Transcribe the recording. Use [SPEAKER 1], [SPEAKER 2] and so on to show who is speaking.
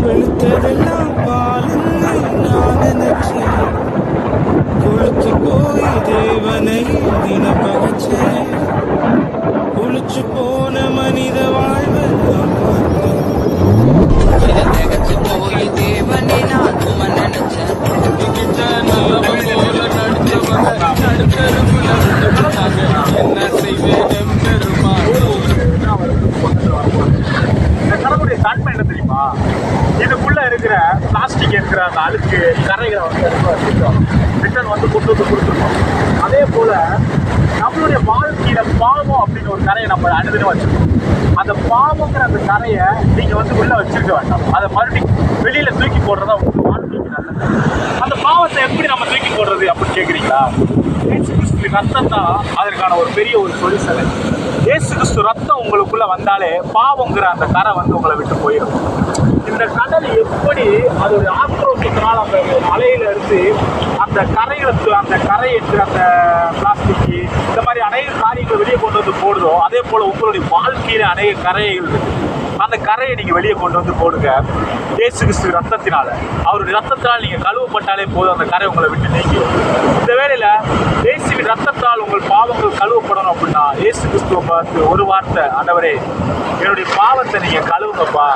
[SPEAKER 1] வெளுத்ததெல்லாம் பாலுன்னு நான் நினைச்சேன். கொளுத்து போய் தேவனை தினம் பகச்சேன். குளிச்சு போன மனித வாழ்வை நான் பார்த்தேன்.
[SPEAKER 2] திகச்சு போய் தேவனை நான் சும்மா நினைச்சேன்.
[SPEAKER 3] நல்லவன் போல நடிச்சவங்க நடுத்தருவுல விட்டுட்டாங்க. என்ன செய்வேன் எம்பெருமா.
[SPEAKER 4] இந்த கடவுளுடைய தன்மை என்ன தெரியுமா? இதுக்குள்ள இருக்கிற பிளாஸ்டிக் இருக்கிற அந்த அழுக்கு கரைகளை ரிட்டர்ன் வந்து கொண்டு வந்து கொடுத்துருக்கோம். அதே போல நம்மளுடைய வாழ்க்கையில பாவம் அப்படின்னு ஒரு கரையை நம்ம அனுதினம் வச்சிருக்கோம். அந்த பாவங்கிற அந்த கரையை நீங்க வந்து உள்ள வச்சிருக்க வேண்டாம். அதை மறுபடியும் வெளியில தூக்கி போடுறதா உங்க வாழ்க்கைக்கு நல்லது. அந்த பாவத்தை எப்படி நம்ம தூக்கி போடுறது அப்படின்னு கேட்குறீங்களா? இயேசு கிறிஸ்து ரத்தம் தான் அதற்கான ஒரு பெரிய ஒரு சொல்யூஷன். இயேசு கிறிஸ்து ரத்தம் உங்களுக்குள்ள வந்தாலே பாவங்கிற அந்த கரை வந்து உங்களை விட்டு போயிடும். இந்த கடல் எப்படி அதோடைய ஆக்ரோஷத்தினால் அந்த அலையில இருந்து அந்த கரைகளுக்கு அந்த கரை என்று அந்த பிளாஸ்டிக் இந்த மாதிரி அநேக காரியங்களை வெளியே கொண்டு வந்து போடுதோ, அதே போல உங்களுடைய வாழ்க்கையில அநேக கரைகள் இருக்கு. அந்த கரையை நீங்க வெளியே கொண்டு வந்து போடுங்க. இயேசு கிறிஸ்து ரத்தத்தினால, அவருடைய ரத்தத்தினால் நீங்க கழுவப்பட்டாலே போதும், அந்த கரை உங்களை விட்டு நீங்கிடும். இந்த வேளையில இயேசுவின் ரத்தத்தால் உங்கள் பாவங்கள் கழுவப்படணும் அப்படின்னா இயேசு கிறிஸ்துவ பார்த்து ஒரு வார்த்தை, ஆண்டவரே என்னுடைய பாவத்தை நீங்க கழுவுங்கப்பா,